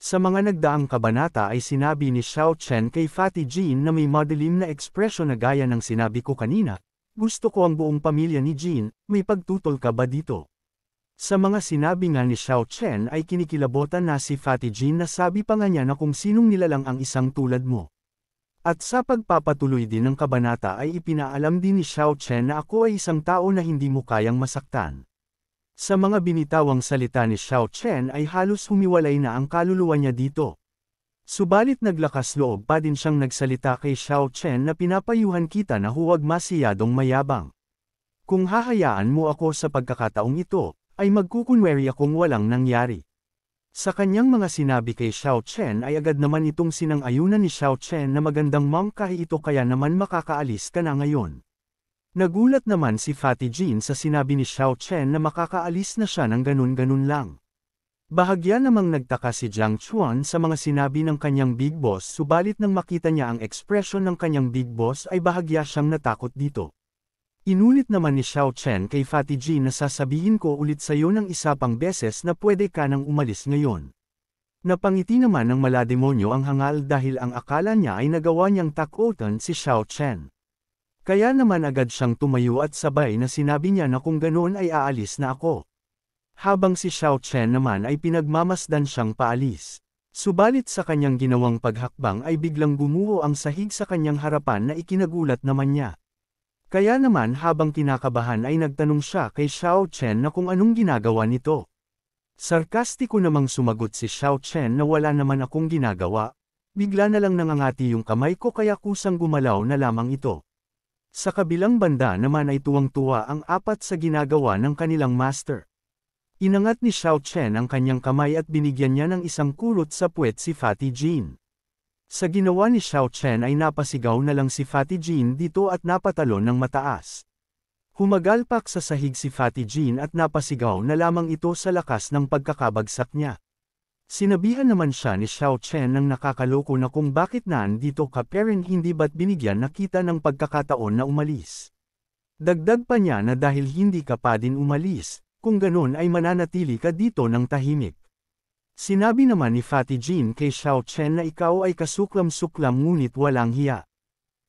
Sa mga nagdaang kabanata ay sinabi ni Xiao Chen kay Fatty Jean na may madilim na ekspresyon na gaya ng sinabi ko kanina, gusto ko ang buong pamilya ni Jean, may pagtutol ka ba dito? Sa mga sinabi nga ni Xiao Chen ay kinikilabotan na si Fatty Jean na sabi pa nga niya na kung sinong nilalang ang isang tulad mo. At sa pagpapatuloy din ng kabanata ay ipinaalam din ni Xiao Chen na ako ay isang tao na hindi mo kayang masaktan. Sa mga binitawang salita ni Xiao Chen ay halos humiwalay na ang kaluluwa niya dito. Subalit naglakas loob pa din siyang nagsalita kay Xiao Chen na pinapayuhan kita na huwag masyadong mayabang. Kung hahayaan mo ako sa pagkakataong ito, ay magkukunwari akong walang nangyari. Sa kanyang mga sinabi kay Xiao Chen ay agad naman itong sinang-ayunan ni Xiao Chen na magandang ma'am kahit ito kaya naman makakaalis ka na ngayon. Nagulat naman si Fatty Jean sa sinabi ni Xiao Chen na makakaalis na siya ng ganun-ganun lang. Bahagya namang nagtaka si Jiang Chuan sa mga sinabi ng kanyang big boss subalit nang makita niya ang ekspresyon ng kanyang big boss ay bahagya siyang natakot dito. Inulit naman ni Xiao Chen kay Fatty Jean na sasabihin ko ulit sa iyo ng isa pang beses na pwede ka nang umalis ngayon. Napangiti naman ng malademonyo ang hangal dahil ang akala niya ay nagawa niyang takutan si Xiao Chen. Kaya naman agad siyang tumayo at sabay na sinabi niya na kung ganoon ay aalis na ako. Habang si Xiao Chen naman ay pinagmamasdan siyang paalis. Subalit sa kanyang ginawang paghakbang ay biglang gumuho ang sahig sa kanyang harapan na ikinagulat naman niya. Kaya naman habang kinakabahan ay nagtanong siya kay Xiao Chen na kung anong ginagawa nito. Sarkastiko namang sumagot si Xiao Chen na wala naman akong ginagawa. Bigla na lang nangangati yung kamay ko kaya kusang gumalaw na lamang ito. Sa kabilang banda naman ay tuwang-tuwa ang apat sa ginagawa ng kanilang master. Inangat ni Xiao Chen ang kanyang kamay at binigyan niya ng isang kulot sa puwet si Fatty Jean. Sa ginawa ni Xiao Chen ay napasigaw na lang si Fatty Jean dito at napatalon ng mataas. Humagalpak sa sahig si Fatty Jean at napasigaw na lamang ito sa lakas ng pagkakabagsak niya. Sinabihan naman siya ni Xiao Chen ng nakakaloko na kung bakit nandito ka pero hindi ba't binigyan na kita ng pagkakataon na umalis. Dagdag pa niya na dahil hindi ka pa din umalis, kung ganun ay mananatili ka dito ng tahimik. Sinabi naman ni Fatty Jean kay Xiao Chen na ikaw ay kasuklam-suklam ngunit walang hiya.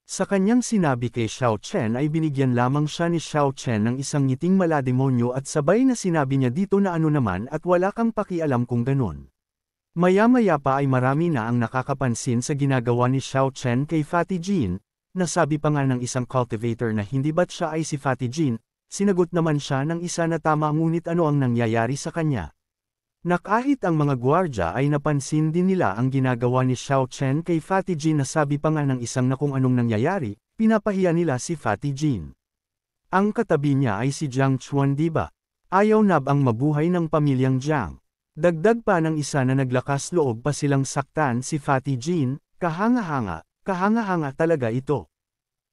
Sa kanyang sinabi kay Xiao Chen ay binigyan lamang siya ni Xiao Chen ng isang ngiting malademonyo at sabay na sinabi niya dito na ano naman at wala kang pakialam kung ganun. Maya-maya pa ay marami na ang nakakapansin sa ginagawa ni Xiao Chen kay Fatty Jean, nasabi pa nga ng isang cultivator na hindi ba't siya ay si Fatty Jean, sinagot naman siya ng isa na tama ngunit ano ang nangyayari sa kanya. Na kahit ang mga gwardya ay napansin din nila ang ginagawa ni Xiao Chen kay Fatty Jean na sabi pa nga ng isang na kung anong nangyayari, pinapahiya nila si Fatty Jean. Ang katabi niya ay si Jiang Chuan diba? Ayaw na bang mabuhay ng pamilyang Jiang? Dagdag pa ng isa na naglakas loob pa silang saktan si Fatty Jean, kahanga-hanga talaga ito.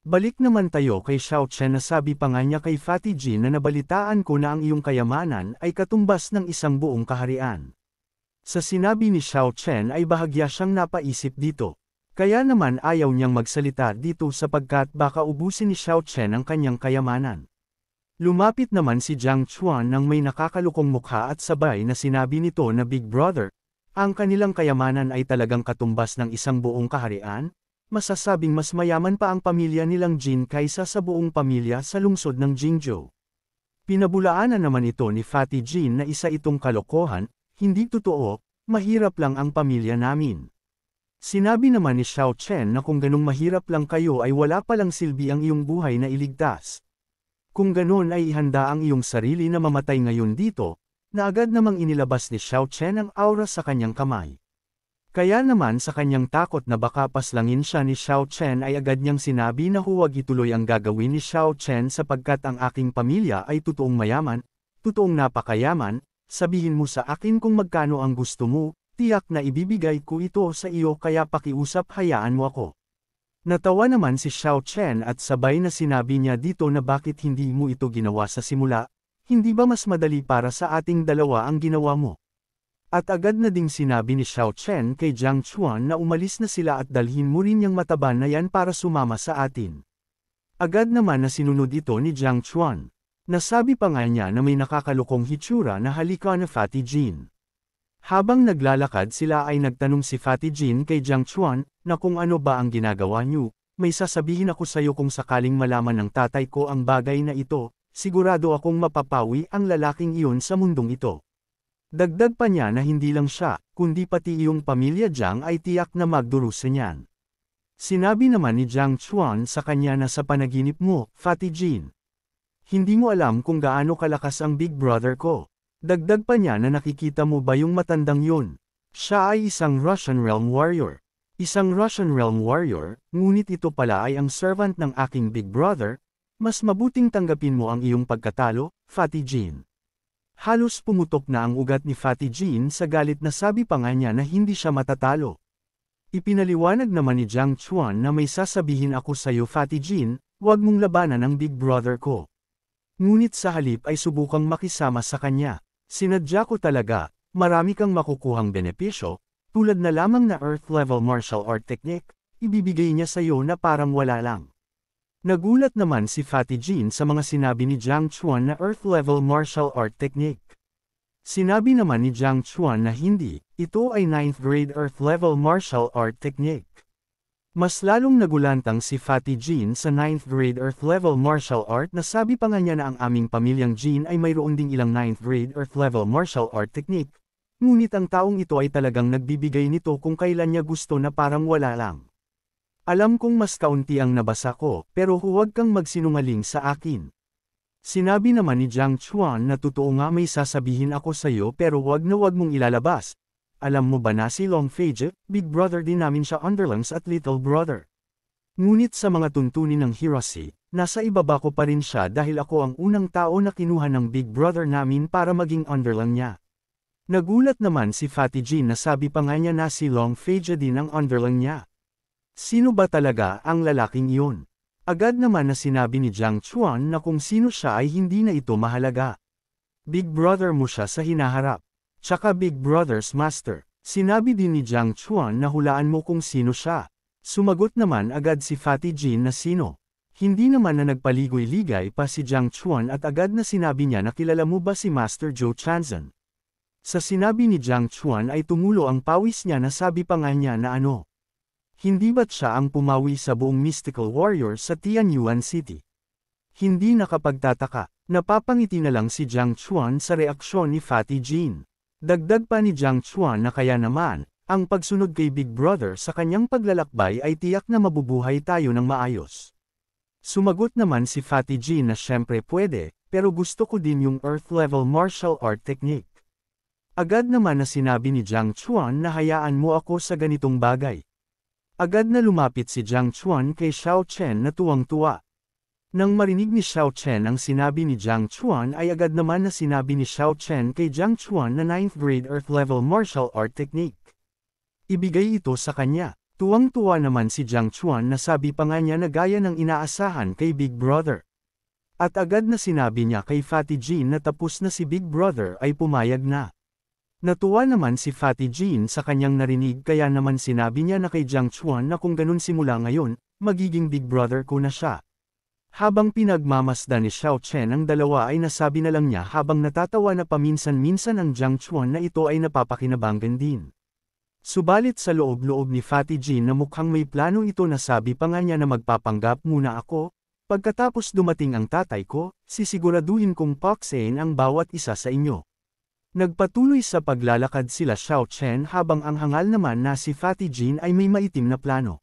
Balik naman tayo kay Xiao Chen na sabi pa nga niya kay Fatty Jean na nabalitaan ko na ang iyong kayamanan ay katumbas ng isang buong kaharian. Sa sinabi ni Xiao Chen ay bahagya siyang napaisip dito. Kaya naman ayaw niyang magsalita dito sapagkat baka ubusin ni Xiao Chen ang kanyang kayamanan. Lumapit naman si Jiang Chuan nang may nakakalukong mukha at sabay na sinabi nito na Big Brother, ang kanilang kayamanan ay talagang katumbas ng isang buong kaharian, masasabing mas mayaman pa ang pamilya nilang Jin kaysa sa buong pamilya sa lungsod ng Jingzhou. Pinabulaanan naman ito ni Fatty Jean na isa itong kalokohan, hindi totoo, mahirap lang ang pamilya namin. Sinabi naman ni Xiao Chen na kung ganung mahirap lang kayo ay wala palang silbi ang iyong buhay na iligtas. Kung ganoon ay ihanda ang iyong sarili na mamatay ngayon dito, na agad namang inilabas ni Xiao Chen ang aura sa kanyang kamay. Kaya naman sa kanyang takot na baka paslangin siya ni Xiao Chen ay agad niyang sinabi na huwag ituloy ang gagawin ni Xiao Chen sapagkat ang aking pamilya ay totoong mayaman, totoong napakayaman, sabihin mo sa akin kung magkano ang gusto mo, tiyak na ibibigay ko ito sa iyo kaya pakiusap hayaan mo ako. Natawa naman si Xiao Chen at sabay na sinabi niya dito na bakit hindi mo ito ginawa sa simula, hindi ba mas madali para sa ating dalawa ang ginawa mo? At agad na ding sinabi ni Xiao Chen kay Jiang Chuan na umalis na sila at dalhin mo rin yung mataba na yan para sumama sa atin. Agad naman na sinunod ito ni Jiang Chuan. Nasabi pa nga niya na may nakakalukong hitsura na halika na Fatty Jean. Habang naglalakad sila ay nagtanong si Fatty Jean kay Jiang Chuan, na kung ano ba ang ginagawa niyo, may sasabihin ako sa iyo kung sakaling malaman ng tatay ko ang bagay na ito, sigurado akong mapapawi ang lalaking iyon sa mundong ito. Dagdag pa niya na hindi lang siya, kundi pati iyong pamilya Jiang ay tiyak na magdurusa niyan. Sinabi naman ni Jiang Chuan sa kanya na sa panaginip mo, Fatty Jean. Hindi mo alam kung gaano kalakas ang Big Brother ko. Dagdag pa niya na nakikita mo ba yung matandang yun? Siya ay isang Russian Realm Warrior. Isang Russian Realm Warrior, ngunit ito pala ay ang servant ng aking Big Brother, mas mabuting tanggapin mo ang iyong pagkatalo, Fatty Jean. Halos pumutok na ang ugat ni Fatty Jean sa galit na sabi pa nga niya na hindi siya matatalo. Ipinaliwanag naman ni Jiang Chuan na may sasabihin ako sa iyo Fatty Jean, huwag mong labanan ang Big Brother ko. Ngunit sa halip ay subukang makisama sa kanya. Sinadya ko talaga, marami kang makukuhang benepisyo, tulad na lamang na Earth Level Martial Art Technique, ibibigay niya sa iyo na parang wala lang. Nagulat naman si Fatty Jean sa mga sinabi ni Jiang Chuan na Earth Level Martial Art Technique. Sinabi naman ni Jiang Chuan na hindi, ito ay 9th grade Earth Level Martial Art Technique. Mas lalong nagulantang si Fatty Jean sa 9th grade Earth Level Martial Art na sabi pa nga niya na ang aming pamilyang Jean ay mayroon ding ilang 9th grade Earth Level Martial Art Technique, ngunit ang taong ito ay talagang nagbibigay nito kung kailan niya gusto na parang wala lang. Alam kong mas kaunti ang nabasa ko, pero huwag kang magsinungaling sa akin. Sinabi naman ni Jiang Chuan na totoo nga may sasabihin ako sa iyo pero wag mong ilalabas. Alam mo ba na si Long Feige, Big Brother din namin siya underlings at Little Brother. Ngunit sa mga tuntunin ng Hiroshi, nasa ibaba ko pa rin siya dahil ako ang unang tao na kinuha ng Big Brother namin para maging underling niya. Nagulat naman si Fatty Jean na sabi pa nga niya na si Long Feige din ang underling niya. Sino ba talaga ang lalaking iyon? Agad naman na sinabi ni Jiang Chuan na kung sino siya ay hindi na ito mahalaga. Big Brother mo siya sa hinaharap. Tsaka Big Brother's Master. Sinabi din ni Jiang Chuan na hulaan mo kung sino siya. Sumagot naman agad si Fatty Jean na sino. Hindi naman na nagpaligoy-ligay pa si Jiang Chuan at agad na sinabi niya na kilala mo ba si Master Joe Chanzen. Sa sinabi ni Jiang Chuan ay tumulo ang pawis niya na sabi pa nga niya na ano. Hindi ba't siya ang pumawi sa buong Mystical Warrior sa Tianyuan City? Hindi nakapagtataka, napapangiti na lang si Jiang Chuan sa reaksyon ni Fatty Jean. Dagdag pa ni Jiang Chuan na kaya naman, ang pagsunod kay Big Brother sa kanyang paglalakbay ay tiyak na mabubuhay tayo ng maayos. Sumagot naman si Fatty Jean na syempre pwede, pero gusto ko din yung Earth Level Martial Art Technique. Agad naman na sinabi ni Jiang Chuan na hayaan mo ako sa ganitong bagay. Agad na lumapit si Jiang Chuan kay Xiao Chen na tuwang-tuwa. Nang marinig ni Xiao Chen ang sinabi ni Jiang Chuan ay agad naman na sinabi ni Xiao Chen kay Jiang Chuan na 9th grade Earth Level Martial Art Technique. Ibigay ito sa kanya. Tuwang-tuwa naman si Jiang Chuan na sabi pa nga niya na gaya ng inaasahan kay Big Brother. At agad na sinabi niya kay Fatty Jean na tapos na si Big Brother ay pumayag na. Natuwa naman si Fatty Jean sa kanyang narinig kaya naman sinabi niya na kay Jiang Chuan na kung ganun simula ngayon, magiging Big Brother ko na siya. Habang pinagmamasdan ni Xiao Chen ang dalawa ay nasabi na lang niya habang natatawa na paminsan-minsan ang Jiang Chuan na ito ay napapakinabangan din. Subalit sa loob-loob ni Fatty Jean na mukhang may plano ito na sabi pa nga niya na magpapanggap muna ako, pagkatapos dumating ang tatay ko, sisiguraduhin kong paksain ang bawat isa sa inyo. Nagpatuloy sa paglalakad sila Xiao Chen habang ang hangal naman na si Fatty Jean ay may maitim na plano.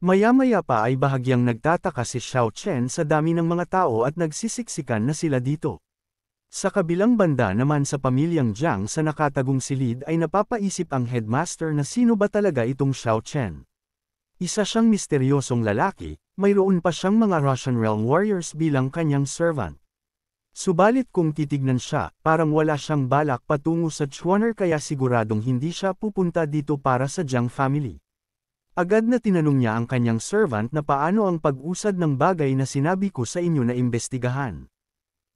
Maya-maya pa ay bahagyang nagtataka si Xiao Chen sa dami ng mga tao at nagsisiksikan na sila dito. Sa kabilang banda naman sa pamilyang Jiang sa nakatagong silid ay napapaisip ang headmaster na sino ba talaga itong Xiao Chen. Isa siyang misteryosong lalaki, mayroon pa siyang mga Russian Realm Warriors bilang kanyang servant. Subalit kung titignan siya, parang wala siyang balak patungo sa Chuaner kaya siguradong hindi siya pupunta dito para sa Jiang family. Agad na tinanong niya ang kanyang servant na paano ang pag-usad ng bagay na sinabi ko sa inyo na imbestigahan.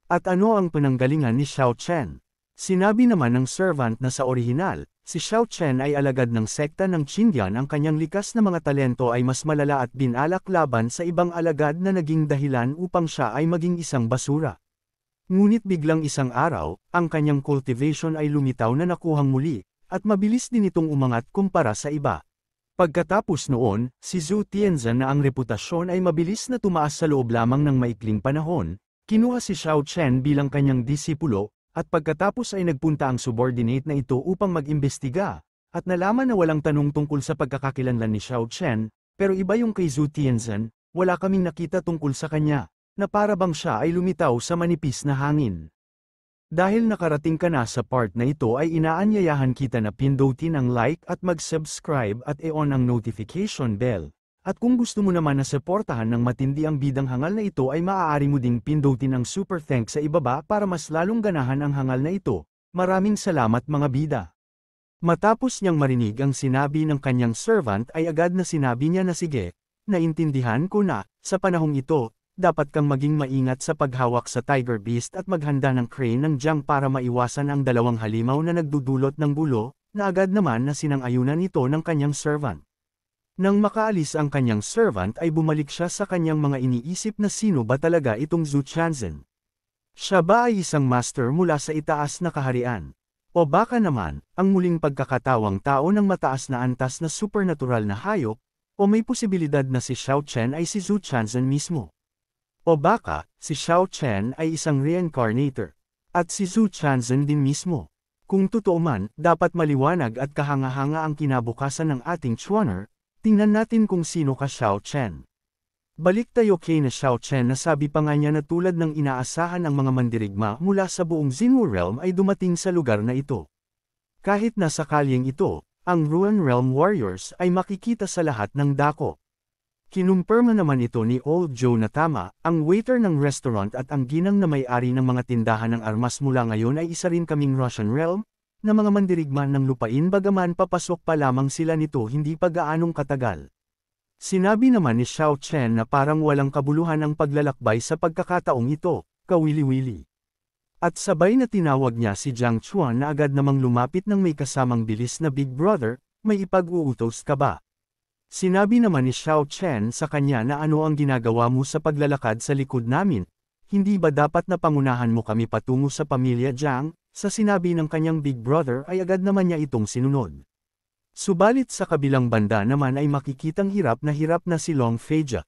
At ano ang penanggalingan ni Xiao Chen? Sinabi naman ng servant na sa orihinal, si Xiao Chen ay alagad ng sekta ng Qindian ang kanyang likas na mga talento ay mas malala at binalak laban sa ibang alagad na naging dahilan upang siya ay maging isang basura. Ngunit biglang isang araw, ang kanyang cultivation ay lumitaw na nakuhang muli, at mabilis din itong umangat kumpara sa iba. Pagkatapos noon, si Zhu Tianzhen na ang reputasyon ay mabilis na tumaas sa loob lamang ng maikling panahon, kinuha si Xiao Chen bilang kanyang disipulo, at pagkatapos ay nagpunta ang subordinate na ito upang mag-imbestiga, at nalaman na walang tanong tungkol sa pagkakakilanlan ni Xiao Chen, pero iba yung kay Zhu Tianzhen, wala kaming nakita tungkol sa kanya, na para bang siya ay lumitaw sa manipis na hangin. Dahil nakarating ka na sa part na ito ay inaanyayahan kita na pindutin ang like at mag-subscribe at i-on ang notification bell. At kung gusto mo naman na suportahan ng matindi ang bidang hangal na ito ay maaari mo ding pindutin ang super thanks sa ibaba para mas lalong ganahan ang hangal na ito. Maraming salamat mga bida. Matapos niyang marinig ang sinabi ng kanyang servant ay agad na sinabi niya na sige, naintindihan ko na, sa panahong ito, dapat kang maging maingat sa paghawak sa Tiger Beast at maghanda ng crane ng Jiang para maiwasan ang dalawang halimaw na nagdudulot ng gulo, na agad naman na sinang-ayunan ito ng kanyang servant. Nang makaalis ang kanyang servant ay bumalik siya sa kanyang mga iniisip na sino ba talaga itong Zhu Tianzhen. Siya ba ay isang master mula sa itaas na kaharian? O baka naman, ang muling pagkakatawang tao ng mataas na antas na supernatural na hayop, o may posibilidad na si Xiao Chen ay si Zhu Tianzhen mismo? O baka, si Xiao Chen ay isang reincarnator, at si Zhu Tianzhen din mismo. Kung totoo man, dapat maliwanag at kahanga-hanga ang kinabukasan ng ating Chuaner, tingnan natin kung sino ka Xiao Chen. Balik tayo kay na Xiao Chen na sabi pa nga niya na tulad ng inaasahan ang mga mandirigma mula sa buong Xinwu Realm ay dumating sa lugar na ito. Kahit nasa kalyeng ito, ang Ruan Realm Warriors ay makikita sa lahat ng dako. Kinumpirma naman ito ni Old Joe na tama, ang waiter ng restaurant at ang ginang na may-ari ng mga tindahan ng armas mula ngayon ay isa rin kaming Russian Realm, na mga mandirigma ng lupain bagaman papasok pa lamang sila nito hindi pa gaanong katagal. Sinabi naman ni Xiao Chen na parang walang kabuluhan ang paglalakbay sa pagkakataong ito, kawili-wili. At sabay na tinawag niya si Jiang Chuan na agad namang lumapit ng may kasamang bilis na Big Brother, may ipag-uutos ka ba? Sinabi naman ni Xiao Chen sa kanya na ano ang ginagawa mo sa paglalakad sa likod namin, hindi ba dapat na pangunahan mo kami patungo sa pamilya Jiang? Sa sinabi ng kanyang Big Brother ay agad naman niya itong sinunod. Subalit sa kabilang banda naman ay makikitang hirap na si Long Feijia.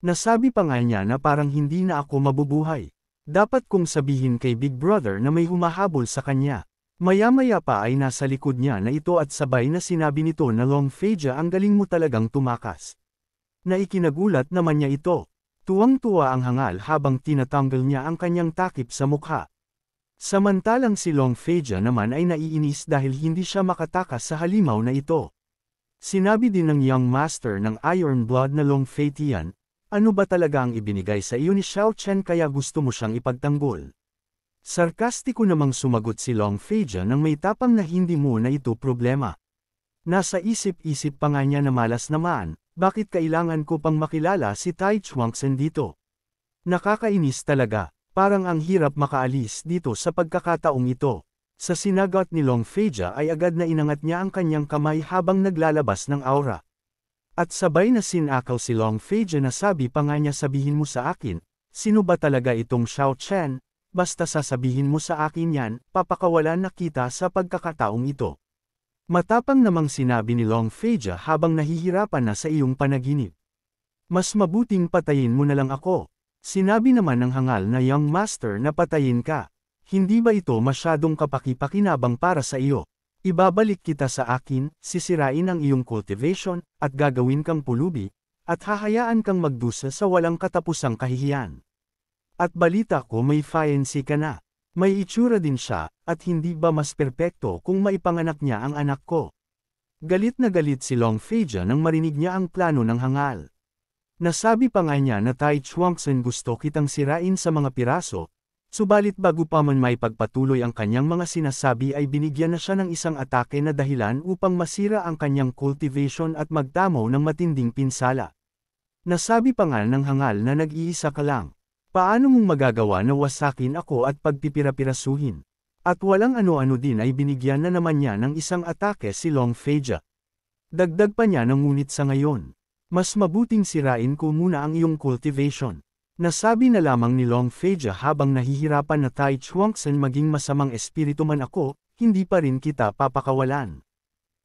Nasabi pa nga niya na parang hindi na ako mabubuhay. Dapat kong sabihin kay Big Brother na may humahabol sa kanya. Maya-maya pa ay nasa likod niya na ito at sabay na sinabi nito na Long Feijia ang galing mo talagang tumakas. Na ikinagulat naman niya ito. Tuwang-tuwa ang hangal habang tinatanggal niya ang kanyang takip sa mukha. Samantalang si Long Feijia naman ay naiinis dahil hindi siya makatakas sa halimaw na ito. Sinabi din ng Young Master ng Iron Blood na Long Feitian, ano ba talaga ang ibinigay sa iyo ni Xiao Chen kaya gusto mo siyang ipagtanggol? Sarkastiko namang sumagot si Long Feijia nang may tapang na hindi mo na ito problema. Nasa isip-isip pa nga niya na malas naman, bakit kailangan ko pang makilala si Tai Chuangsen dito? Nakakainis talaga, parang ang hirap makaalis dito sa pagkakataong ito. Sa sinagot ni Long Feijia ay agad na inangat niya ang kanyang kamay habang naglalabas ng aura. At sabay na sinakaw si Long Feijia na sabi pa nga niya sabihin mo sa akin, sino ba talaga itong Xiao Chen? Basta sasabihin mo sa akin yan, papakawalan na kita sa pagkakataong ito. Matapang namang sinabi ni Long Feijia habang nahihirapan na sa iyong panaginip. Mas mabuting patayin mo na lang ako. Sinabi naman ng hangal na Young Master na patayin ka. Hindi ba ito masyadong kapaki-pakinabang para sa iyo? Ibabalik kita sa akin, sisirain ang iyong cultivation, at gagawin kang pulubi, at hahayaan kang magdusa sa walang katapusang kahihiyan. At balita ko may fiancé ka na. May itsura din siya, at hindi ba mas perpekto kung maipanganak niya ang anak ko? Galit na galit si Long Feijia nang marinig niya ang plano ng hangal. Nasabi pa nga niya na Tai Chuangsen gusto kitang sirain sa mga piraso, subalit bago pa man may pagpatuloy ang kanyang mga sinasabi ay binigyan na siya ng isang atake na dahilan upang masira ang kanyang cultivation at magtamaw ng matinding pinsala. Nasabi pa nga ng hangal na nag-iisa ka lang. Paano mong magagawa na wasakin ako at pagpipirapirasuhin? At walang ano-ano din ay binigyan na naman niya ng isang atake si Long Feijia. Dagdag pa niya ng ngunit sa ngayon. Mas mabuting sirain ko muna ang iyong cultivation. Nasabi na lamang ni Long Feijia habang nahihirapan na Tai Chuangsen maging masamang espiritu man ako, hindi pa rin kita papakawalan.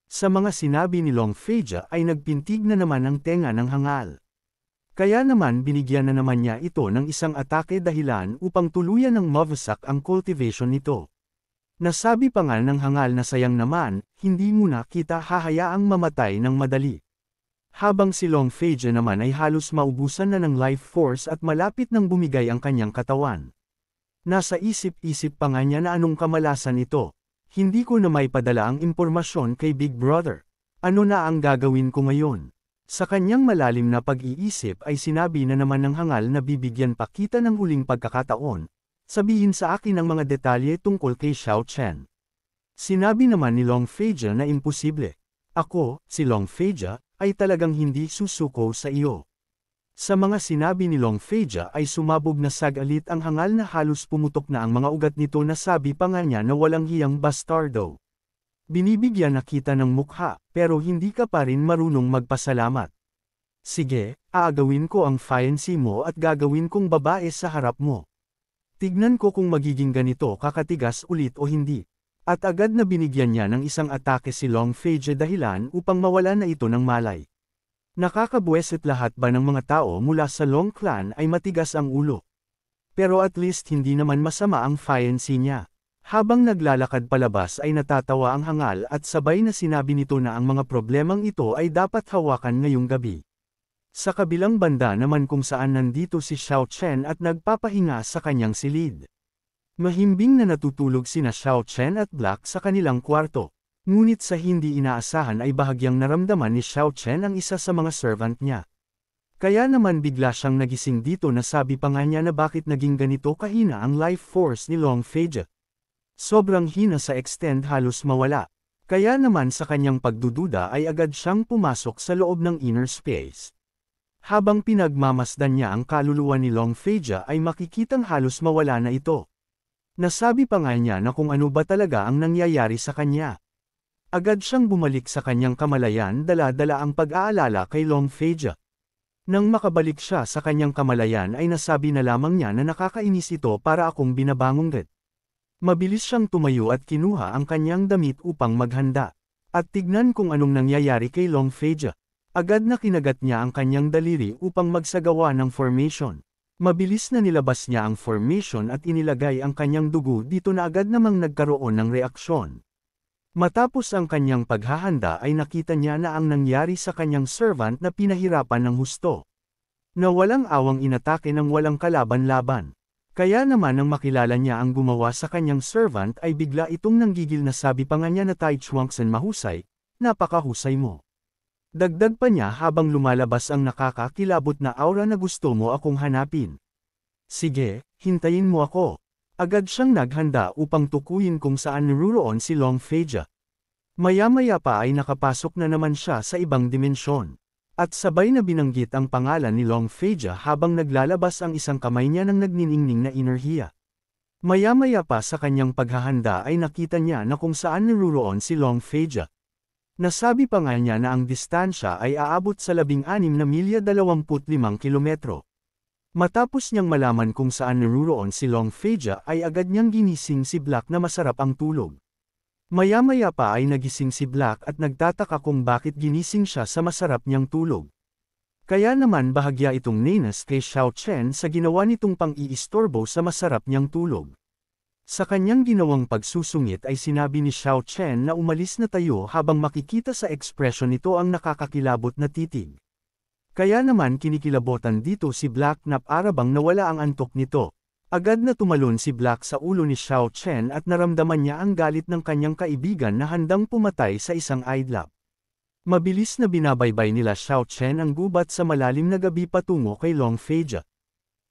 Sa mga sinabi ni Long Feja ay nagpintig na naman ang tenga ng hangal. Kaya naman binigyan na naman niya ito ng isang atake dahilan upang tuluyan ng mawasak ang cultivation nito. Nasabi pa nga ng hangal na sayang naman, hindi muna kita hahayaang mamatay ng madali. Habang si Long Feja naman ay halos maubusan na ng life force at malapit nang bumigay ang kanyang katawan. Nasa isip-isip pa nga niya na anong kamalasan ito. Hindi ko na maipadala ang impormasyon kay Big Brother. Ano na ang gagawin ko ngayon? Sa kanyang malalim na pag-iisip ay sinabi na naman ng hangal na bibigyan pa kita ng huling pagkakataon. Sabihin sa akin ang mga detalye tungkol kay Xiao Chen. Sinabi naman ni Long Feja na imposible. Ako, si Long Feja, ay talagang hindi susuko sa iyo. Sa mga sinabi ni Long Feja ay sumabog na sagalit ang hangal na halos pumutok na ang mga ugat nito na sabi pa nga niya na walang hiyang bastardo. Binibigyan na kita ng mukha, pero hindi ka pa rin marunong magpasalamat. Sige, aagawin ko ang fiancé mo at gagawin kong babae sa harap mo. Tignan ko kung magiging ganito kakatigas ulit o hindi. At agad na binigyan niya ng isang atake si Long Feja dahilan upang mawala na ito ng malay. Nakakabuwesit lahat ba ng mga tao mula sa Long Clan ay matigas ang ulo. Pero at least hindi naman masama ang fiancé niya. Habang naglalakad palabas ay natatawa ang hangal at sabay na sinabi nito na ang mga problemang ito ay dapat hawakan ngayong gabi. Sa kabilang banda naman kung saan nandito si Xiao Chen at nagpapahinga sa kanyang silid. Mahimbing na natutulog sina Xiao Chen at Black sa kanilang kwarto. Ngunit sa hindi inaasahan ay bahagyang naramdaman ni Xiao Chen ang isa sa mga servant niya. Kaya naman bigla siyang nagising dito na sabi pa nga niya na bakit naging ganito kahina ang life force ni Long Feja. Sobrang hina sa extend halos mawala. Kaya naman sa kanyang pagdududa ay agad siyang pumasok sa loob ng inner space. Habang pinagmamasdan niya ang kaluluwa ni Long Feja ay makikitang halos mawala na ito. Nasabi pa nga niya na kung ano ba talaga ang nangyayari sa kanya. Agad siyang bumalik sa kanyang kamalayan dala-dala ang pag-aalala kay Long Feja. Nang makabalik siya sa kanyang kamalayan ay nasabi na lamang niya na nakakainis ito para akong binabangongget. Mabilis siyang tumayo at kinuha ang kanyang damit upang maghanda. At tignan kung anong nangyayari kay Long Feja. Agad na kinagat niya ang kanyang daliri upang magsagawa ng formation. Mabilis na nilabas niya ang formation at inilagay ang kanyang dugo dito na agad namang nagkaroon ng reaksyon. Matapos ang kanyang paghahanda ay nakita niya na ang nangyari sa kanyang servant na pinahirapan ng husto. Na walang awang inatake ng walang kalaban-laban. Kaya naman nang makilala niya ang gumawa sa kanyang servant ay bigla itong nanggigil na sabi pa nga niya na Tai Chuangsen mahusay, napakahusay mo. Dagdag pa niya habang lumalabas ang nakakakilabot na aura na gusto mo akong hanapin. Sige, hintayin mo ako. Agad siyang naghanda upang tukuyin kung saan naruroon si Long Feja. Maya-maya pa ay nakapasok na naman siya sa ibang dimensyon. At sabay na binanggit ang pangalan ni Long Feja habang naglalabas ang isang kamay niya ng nagniningning na enerhiya. Maya-maya pa sa kanyang paghahanda ay nakita niya na kung saan naruroon si Long Feja. Nasabi pa nga niya na ang distansya ay aabot sa 16 na milya 25 kilometro. Matapos niyang malaman kung saan naruroon si Long Feja ay agad niyang ginising si Black na masarap ang tulog. Maya-maya pa ay nagising si Black at nagtataka kung bakit ginising siya sa masarap niyang tulog. Kaya naman bahagya itong nenas kay Xiao Chen sa ginawa nitong pang-iistorbo sa masarap niyang tulog. Sa kanyang ginawang pagsusungit ay sinabi ni Xiao Chen na umalis na tayo habang makikita sa ekspresyon nito ang nakakakilabot na titig. Kaya naman kinikilabotan dito si Black na para bang nawala ang antok nito. Agad na tumalon si Black sa ulo ni Xiao Chen at naramdaman niya ang galit ng kanyang kaibigan na handang pumatay sa isang idlap. Mabilis na binabaybay nila Xiao Chen ang gubat sa malalim na gabi patungo kay Long Feja.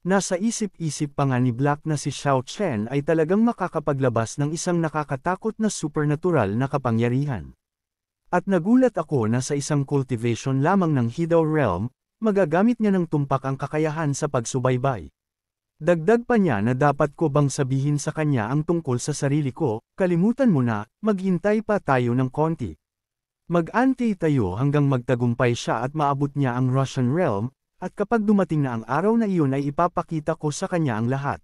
Nasa isip-isip pa nga ni Black na si Xiao Chen ay talagang makakapaglabas ng isang nakakatakot na supernatural na kapangyarihan. At nagulat ako na sa isang cultivation lamang ng Hidao Realm, magagamit niya ng tumpak ang kakayahan sa pagsubaybay. Dagdag pa niya na dapat ko bang sabihin sa kanya ang tungkol sa sarili ko, kalimutan mo na, maghintay pa tayo ng konti. Mag-antay tayo hanggang magtagumpay siya at maabot niya ang Russian Realm, at kapag dumating na ang araw na iyon ay ipapakita ko sa kanya ang lahat.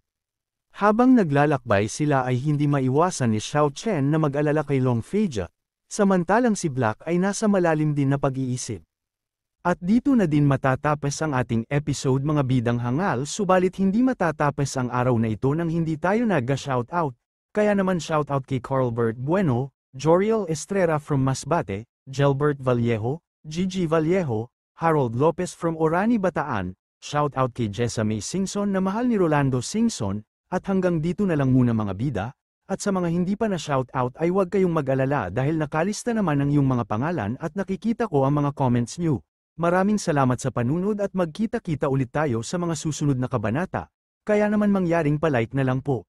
Habang naglalakbay sila ay hindi maiwasan ni Xiao Chen na mag-alala kay Long Feijiao, samantalang si Black ay nasa malalim din na pag-iisip. At dito na din matatapos ang ating episode mga bidang hangal, subalit hindi matatapos ang araw na ito nang hindi tayo nag-shoutout. Kaya naman shoutout kay Carlbert Bueno, Joriel Estrella from Masbate, Gelbert Vallejo, Gigi Vallejo, Harold Lopez from Orani Bataan, shoutout kay Jessa May Singson na mahal ni Rolando Singson, at hanggang dito na lang muna mga bida, at sa mga hindi pa na shoutout ay huwag kayong mag-alala dahil nakalista naman ang iyong mga pangalan at nakikita ko ang mga comments nyo. Maraming salamat sa panunod at magkita-kita ulit tayo sa mga susunod na kabanata, kaya naman mangyaring palike na lang po.